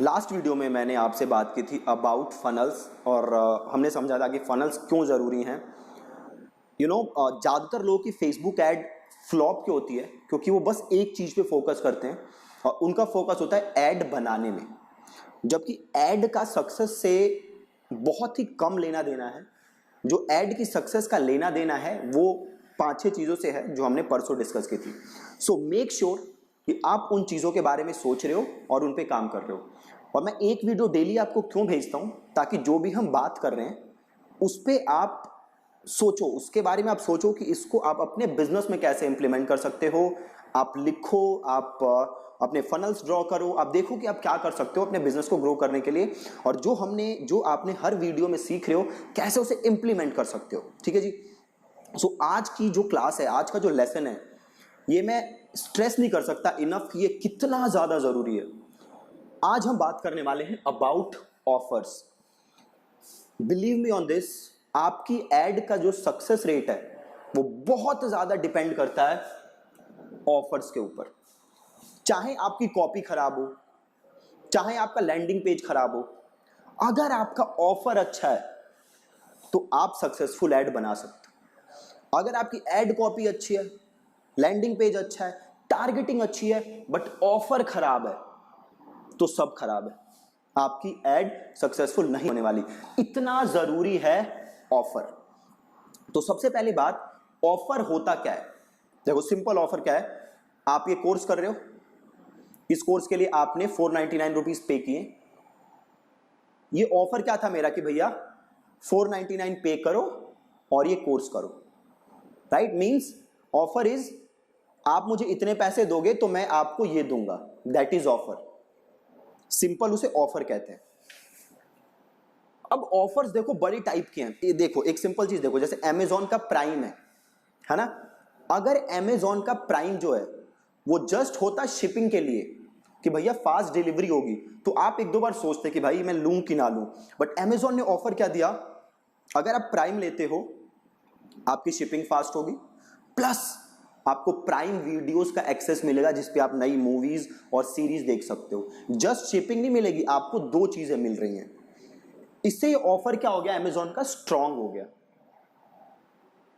Last video में मैंने आपसे बात की थी अबाउट फनल्स और हमने समझा था कि फनल्स क्यों ज़रूरी हैं। ज़्यादातर लोगों की फेसबुक ऐड फ्लॉप क्यों होती है? क्योंकि वो बस एक चीज़ पे फोकस करते हैं और उनका फोकस होता है ऐड बनाने में, जबकि ऐड का सक्सेस से बहुत ही कम लेना देना है। जो ऐड की सक्सेस का लेना देना है वो 5-6 चीज़ों से है जो हमने परसों डिस्कस की थी। सो मेक श्योर कि आप उन चीज़ों के बारे में सोच रहे हो और उन पे काम कर रहे हो। और मैं एक वीडियो डेली आपको क्यों भेजता हूँ? ताकि जो भी हम बात कर रहे हैं उस पर आप सोचो, उसके बारे में आप सोचो कि इसको आप अपने बिजनेस में कैसे इंप्लीमेंट कर सकते हो। आप लिखो, आप अपने फनल्स ड्रॉ करो, आप देखो कि आप क्या कर सकते हो अपने बिजनेस को ग्रो करने के लिए, और जो आपने हर वीडियो में सीख रहे हो कैसे उसे इंप्लीमेंट कर सकते हो। ठीक है जी। सो आज की जो क्लास है, आज का जो लेसन है, ये मैं स्ट्रेस नहीं कर सकता इनफ कि ये कितना ज्यादा जरूरी है। आज हम बात करने वाले हैं about offers. Believe me on this, आपकी एड का जो सक्सेस रेट है वो बहुत ज्यादा डिपेंड करता है ऑफर्स के ऊपर। चाहे आपकी कॉपी खराब हो, चाहे आपका लैंडिंग पेज खराब हो, अगर आपका ऑफर अच्छा है तो आप सक्सेसफुल एड बना सकते हो। अगर आपकी एड कॉपी अच्छी है, लैंडिंग पेज अच्छा है, टारगेटिंग अच्छी है, बट ऑफर खराब है तो सब खराब है, आपकी एड सक्सेसफुल नहीं होने वाली। इतना जरूरी है ऑफर। तो सबसे पहली बात, ऑफर होता क्या है? देखो सिंपल ऑफर क्या है, आप ये कोर्स कर रहे हो, इस कोर्स के लिए आपने 499 रुपीज पे किए। ये ऑफर क्या था मेरा कि भैया 499 पे करो और ये कोर्स करो। राइट? मींस ऑफर इज आप मुझे इतने पैसे दोगे तो मैं आपको ये दूंगा, दैट इज ऑफर। सिंपल उसे ऑफर कहते हैं। अब ऑफर्स देखो बड़ी टाइप के हैं। ये देखो एक सिंपल चीज देखो, जैसे अमेजॉन का प्राइम है ना। अगर अमेजॉन का प्राइम जो है वो जस्ट होता शिपिंग के लिए कि भैया फास्ट डिलीवरी होगी, तो आप एक दो बार सोचते कि भाई मैं लूं कि ना लूं। बट अमेजॉन ने ऑफर क्या दिया, अगर आप प्राइम लेते हो आपकी शिपिंग फास्ट होगी, प्लस आपको प्राइम वीडियोस का एक्सेस मिलेगा जिस पे आप नई मूवीज और सीरीज देख सकते हो। जस्ट शिपिंग नहीं मिलेगी, आपको दो चीजें मिल रही हैं। इससे ये ऑफर क्या हो गया, अमेजॉन का स्ट्रांग हो गया।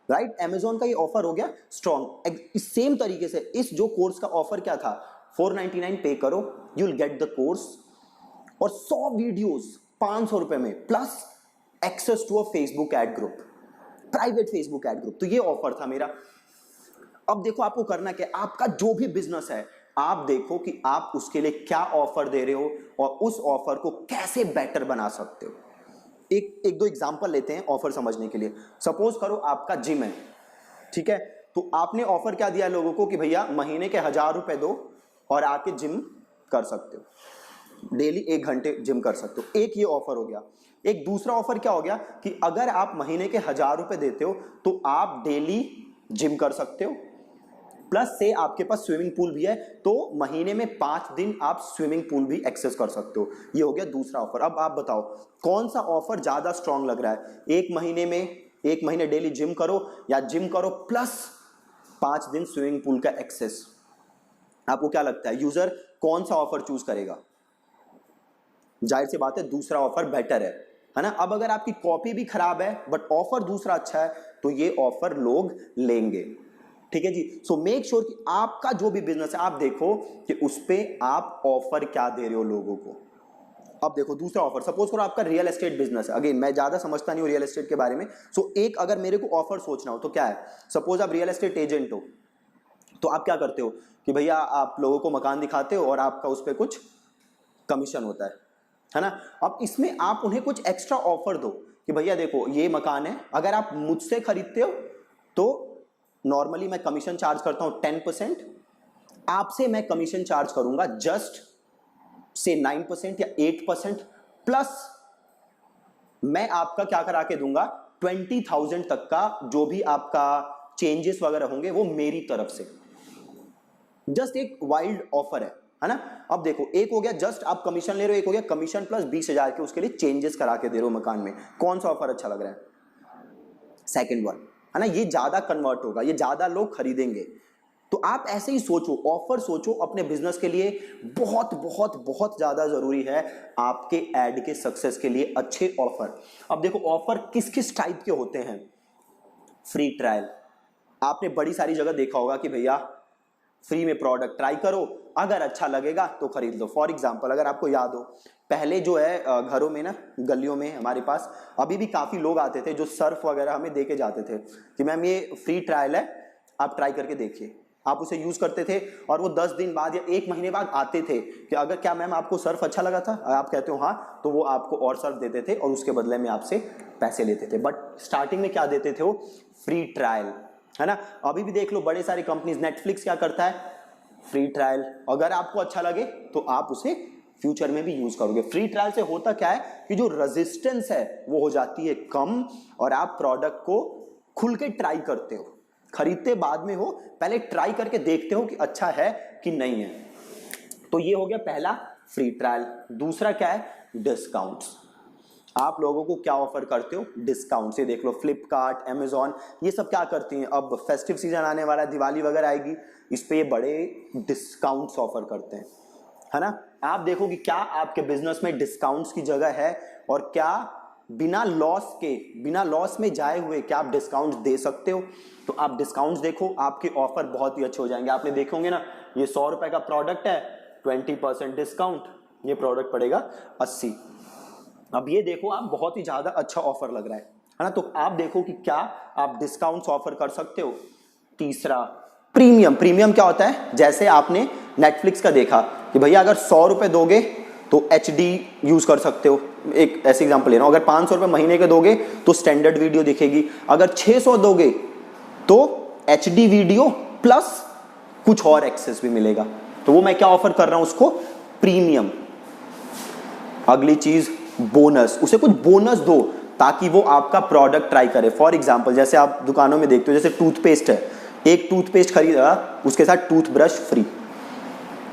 राइट? अमेजॉन का ये ऑफर हो गया स्ट्रांग। इस सेम तरीके से इस जो कोर्स का ऑफर क्या था, 499 पे करो, you will get the course और 100 वीडियोस 500 रुपए में, plus access to a Facebook ad group, private Facebook ad group. तो ये ऑफर था मेरा। अब देखो आपको करना क्या है, आपका जो भी बिजनेस है आप देखो कि आप उसके लिए क्या ऑफर दे रहे हो और उस ऑफर को कैसे बेटर बना सकते हो। एक दो एग्जांपल लेते हैं ऑफर समझने के लिए। सपोज करो आपका जिम है, ठीक है, तो आपने ऑफर क्या दिया लोगों को कि भैया महीने के 1000 रुपए दो और आके जिम कर सकते हो, डेली 1 घंटे जिम कर सकते हो। एक ये ऑफर हो गया। एक दूसरा ऑफर क्या हो गया कि अगर आप महीने के 1000 रुपए देते हो तो आप डेली जिम कर सकते हो, प्लस से आपके पास स्विमिंग पूल भी है तो महीने में 5 दिन आप स्विमिंग पूल भी एक्सेस कर सकते हो। ये हो गया दूसरा ऑफर। अब आप बताओ कौन सा ऑफर ज्यादा स्ट्रांग लग रहा है, एक महीने डेली जिम करो या जिम करो प्लस 5 दिन स्विमिंग पूल का एक्सेस? आपको क्या लगता है यूजर कौन सा ऑफर चूज करेगा? जाहिर सी बात है दूसरा ऑफर बेटर है ना। अब अगर आपकी कॉपी भी खराब है बट ऑफर दूसरा अच्छा है तो ये ऑफर लोग लेंगे। ठीक है जी। सो मेक श्योर कि आपका जो भी बिजनेस है आप देखो कि उस पे आप ऑफर क्या दे रहे हो लोगों को। अब देखो दूसरा ऑफर, सपोज करो आपका रियल एस्टेट बिजनेस है। अगेन मैं ज्यादा समझता नहीं हूं रियल एस्टेट के बारे में, सो एक अगर मेरे को ऑफर सोचना हो तो क्या है, सपोज आप रियल एस्टेट एजेंट हो तो आप क्या करते हो कि भैया आप लोगों को मकान दिखाते हो और आपका उस पर कुछ कमीशन होता है ना। अब इसमें आप उन्हें कुछ एक्स्ट्रा ऑफर दो कि भैया देखो ये मकान है, अगर आप मुझसे खरीदते हो तो नॉर्मली मैं कमीशन चार्ज करता हूं 10%, आपसे मैं कमीशन चार्ज करूंगा जस्ट से 9% या 8%, प्लस मैं आपका क्या करा के दूंगा 20,000 तक का जो भी आपका चेंजेस वगैरह होंगे वो मेरी तरफ से। जस्ट एक वाइल्ड ऑफर है ना। अब देखो एक हो गया जस्ट आप कमीशन ले रहे हो, एक हो गया कमीशन प्लस 20,000 के उसके लिए चेंजेस करा के दे रहे हो मकान में। कौन सा ऑफर अच्छा लग रहा है? सेकंड वन है ना, ये ज्यादा कन्वर्ट होगा, ये ज्यादा लोग खरीदेंगे। तो आप ऐसे ही सोचो, ऑफर सोचो अपने बिजनेस के लिए। बहुत बहुत बहुत ज्यादा जरूरी है आपके एड के सक्सेस के लिए अच्छे ऑफर। अब देखो ऑफर किस किस टाइप के होते हैं। फ्री ट्रायल, आपने बड़ी सारी जगह देखा होगा कि भैया फ्री में प्रोडक्ट ट्राई करो, अगर अच्छा लगेगा तो खरीद लो। फॉर एग्जांपल अगर आपको याद हो, पहले जो है घरों में ना, गलियों में हमारे पास अभी भी काफी लोग आते थे जो सर्फ वगैरह हमें दे के जाते थे कि मैम ये फ्री ट्रायल है, आप ट्राई करके देखिए। आप उसे यूज करते थे और वो 10 दिन बाद या 1 महीने बाद आते थे कि अगर क्या मैम आपको सर्फ अच्छा लगा था, आप कहते हो हाँ, तो वो आपको और सर्फ देते थे और उसके बदले में आपसे पैसे लेते थे। बट स्टार्टिंग में क्या देते थे वो, फ्री ट्रायल, है ना। अभी भी देख लो बड़े सारी कंपनीज, नेटफ्लिक्स क्या करता है, फ्री ट्रायल, अगर आपको अच्छा लगे तो आप उसे फ्यूचर में भी यूज करोगे। फ्री ट्रायल से होता क्या है कि जो रेजिस्टेंस है वो हो जाती है कम और आप प्रोडक्ट को खुल के ट्राई करते हो। खरीदते बाद में हो, पहले ट्राई करके देखते हो कि अच्छा है कि नहीं है। तो ये हो गया पहला, फ्री ट्रायल। दूसरा क्या है, डिस्काउंट्स। आप लोगों को क्या ऑफर करते हो, डिस्काउंट। से देख लो फ्लिपकार्ट, अमेजॉन, ये सब क्या करती हैं, अब फेस्टिव सीजन आने वाला है, दिवाली वगैरह आएगी, इस पे ये बड़े डिस्काउंट्स ऑफर करते हैं, है ना। आप देखो कि क्या आपके बिजनेस में डिस्काउंट्स की जगह है और क्या बिना लॉस के, बिना लॉस में जाए हुए क्या आप डिस्काउंट्स दे सकते हो। तो आप डिस्काउंट्स देखो, आपके ऑफर बहुत ही अच्छे हो जाएंगे। आपने देखे होंगे ना, ये 100 रुपए का प्रोडक्ट है, 20% डिस्काउंट, ये प्रोडक्ट पड़ेगा 80। अब ये देखो आप, बहुत ही ज्यादा अच्छा ऑफर लग रहा है ना। तो आप देखो कि क्या आप डिस्काउंट्स ऑफर कर सकते हो। तीसरा, प्रीमियम। प्रीमियम क्या होता है, जैसे आपने नेटफ्लिक्स का देखा कि भैया अगर 100 रुपए दोगे तो HD यूज कर सकते हो, एक ऐसे एग्जांपल ले रहा हूं। अगर 500 रुपए महीने के दोगे तो स्टैंडर्ड वीडियो दिखेगी, अगर 600 दोगे तो HD वीडियो प्लस कुछ और एक्सेस भी मिलेगा। तो वो मैं क्या ऑफर कर रहा हूं उसको, प्रीमियम। अगली चीज, बोनस। उसे कुछ बोनस दो ताकि वो आपका प्रोडक्ट ट्राई करे। फॉर एग्जांपल जैसे आप दुकानों में देखते हो, जैसे टूथपेस्ट है, एक टूथपेस्ट खरीदा, उसके साथ टूथब्रश फ्री,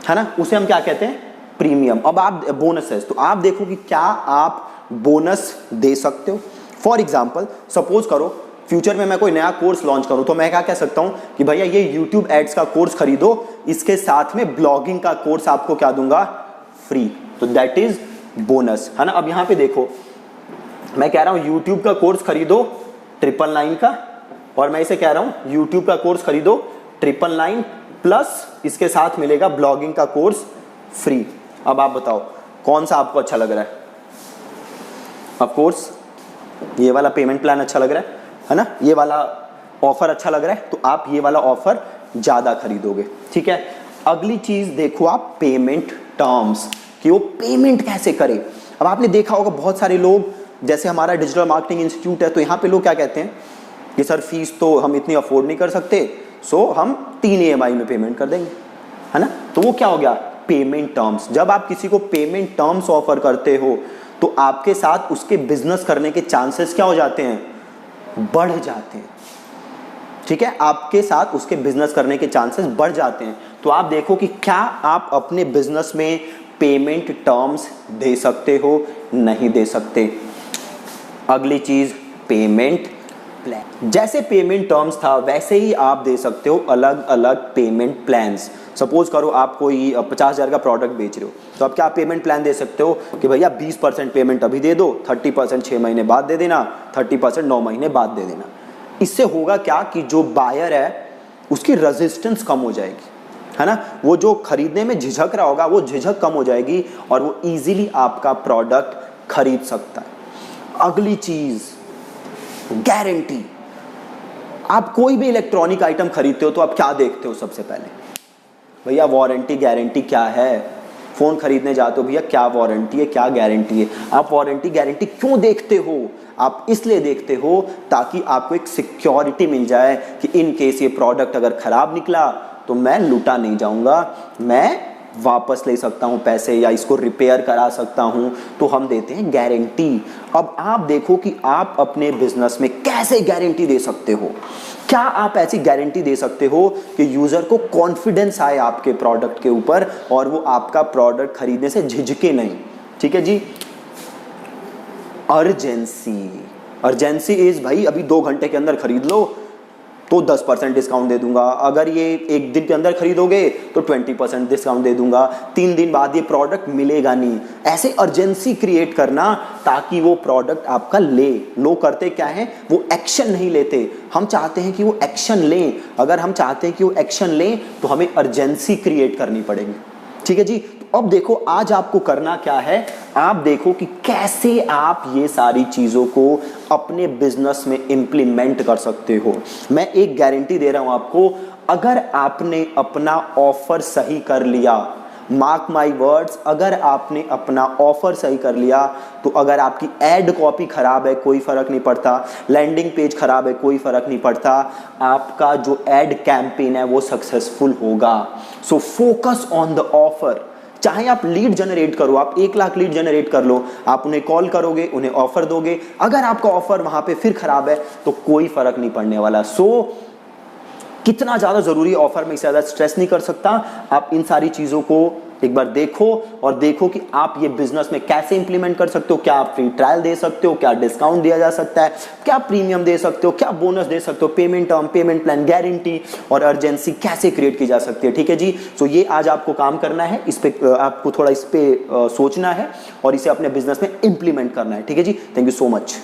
है ना, उसे हम क्या कहते हैं, प्रीमियम। अब आप बोनस है, तो आप देखो कि क्या आप बोनस दे सकते हो। फॉर एग्जांपल सपोज करो फ्यूचर में मैं कोई नया कोर्स लॉन्च करूं, तो मैं क्या कह सकता हूं कि भैया ये YouTube एड्स का कोर्स खरीदो, इसके साथ में ब्लॉगिंग का कोर्स आपको क्या दूंगा, फ्री। तो दैट इज बोनस, है ना। अब यहां पे देखो, मैं कह रहा हूं YouTube का कोर्स खरीदो 999 का, और मैं इसे कह रहा हूं YouTube का कोर्स खरीदो 999 प्लस इसके साथ मिलेगा ब्लॉगिंग का कोर्स फ्री। अब आप बताओ कौन सा आपको अच्छा लग रहा है। ऑफ कोर्स ये वाला पेमेंट प्लान अच्छा लग रहा है ना, ये वाला ऑफर अच्छा लग रहा है, तो आप ये वाला ऑफर ज्यादा खरीदोगे, ठीक है। अगली चीज देखो आप, पेमेंट टर्म्स, कि वो पेमेंट कैसे करे। अब आपने देखा होगा बहुत सारे लोग, जैसे हमारा डिजिटल मार्केटिंग इंस्टीट्यूट है, तो यहाँ पे लोग क्या कहते हैं कि सर फीस तो हम इतनी अफोर्ड नहीं कर सकते, सो हम 3 EMI में पेमेंट कर देंगे, है ना। तो वो क्या हो गया, पेमेंट टर्म्स। जब आप किसी को पेमेंट टर्म्स ऑफर करते हो तो आपके साथ उसके बिजनेस करने के चांसेस क्या हो जाते हैं, बढ़ जाते हैं, ठीक है। आपके साथ उसके बिजनेस करने के चांसेस बढ़ जाते हैं। तो आप देखो कि क्या आप अपने बिजनेस में पेमेंट टर्म्स दे सकते हो, नहीं दे सकते। अगली चीज, पेमेंट प्लान। जैसे पेमेंट टर्म्स था वैसे ही आप दे सकते हो अलग अलग पेमेंट प्लान्स। सपोज करो आप कोई 50,000 का प्रोडक्ट बेच रहे हो, तो आप क्या पेमेंट प्लान दे सकते हो कि भैया 20% पेमेंट अभी दे दो, 30% 6 महीने बाद दे देना, 30% 9 महीने बाद दे देना। इससे होगा क्या कि जो बायर है उसकी रेजिस्टेंस कम हो जाएगी, है ना। वो जो खरीदने में झिझक रहा होगा वो झिझक कम हो जाएगी और वो इजीली आपका प्रोडक्ट खरीद सकता है। अगली चीज, गारंटी। आप कोई भी इलेक्ट्रॉनिक आइटम खरीदते हो तो आप क्या देखते हो, सबसे पहले भैया वारंटी गारंटी क्या है। फोन खरीदने जाते हो, भैया क्या वारंटी है, क्या गारंटी है। आप वारंटी गारंटी क्यों देखते हो, आप इसलिए देखते हो ताकि आपको एक सिक्योरिटी मिल जाए कि इन केस ये प्रोडक्ट अगर खराब निकला तो मैं लूटा नहीं जाऊंगा, मैं वापस ले सकता हूं पैसे या इसको रिपेयर करा सकता हूं। तो हम देते हैं गारंटी। अब आप देखो कि आप अपने बिजनेस में कैसे गारंटी दे सकते हो। क्या आप ऐसी गारंटी दे सकते हो कि यूजर को कॉन्फिडेंस आए आपके प्रोडक्ट के ऊपर और वो आपका प्रोडक्ट खरीदने से झिझके नहीं, ठीक है जी। अर्जेंसी। अर्जेंसी इज भाई अभी 2 घंटे के अंदर खरीद लो, तो 10% डिस्काउंट दे दूंगा, अगर ये एक दिन के अंदर खरीदोगे तो 20% डिस्काउंट दे दूंगा, 3 दिन बाद ये प्रोडक्ट मिलेगा नहीं। ऐसे अर्जेंसी क्रिएट करना ताकि वो प्रोडक्ट आपका ले। लोग करते क्या है, वो एक्शन नहीं लेते। हम चाहते हैं कि वो एक्शन लें। अगर हम चाहते हैं कि वो एक्शन लें तो हमें अर्जेंसी क्रिएट करनी पड़ेगी। ठीक है जी। अब देखो आज आपको करना क्या है, आप देखो कि कैसे आप ये सारी चीजों को अपने बिजनेस में इंप्लीमेंट कर सकते हो। मैं एक गारंटी दे रहा हूं आपको, अगर आपने अपना ऑफर सही कर लिया, मार्क माई वर्ड्स, अगर आपने अपना ऑफर सही कर लिया तो अगर आपकी एड कॉपी खराब है कोई फर्क नहीं पड़ता, लैंडिंग पेज खराब है कोई फर्क नहीं पड़ता, आपका जो एड कैंपेन है वो सक्सेसफुल होगा। So focus on the offer. चाहे आप लीड जनरेट करो, आप 1 लाख लीड जनरेट कर लो, आप उन्हें कॉल करोगे, उन्हें ऑफर दोगे, अगर आपका ऑफर वहां पे फिर खराब है तो कोई फर्क नहीं पड़ने वाला। सो कितना ज्यादा जरूरी ऑफर में, इससे ज्यादा स्ट्रेस नहीं कर सकता। आप इन सारी चीजों को एक बार देखो और देखो कि आप ये बिजनेस में कैसे इंप्लीमेंट कर सकते हो। क्या आप फ्री ट्रायल दे सकते हो, क्या डिस्काउंट दिया जा सकता है, क्या प्रीमियम दे सकते हो, क्या बोनस दे सकते हो, payment term, payment plan, guarantee और अर्जेंसी कैसे क्रिएट की जा सकती है। ठीक है जी। सो ये आज आपको काम करना है, इस पे आपको थोड़ा इस पे सोचना है और इसे अपने बिजनेस में इंप्लीमेंट करना है। ठीक है जी। Thank you so much.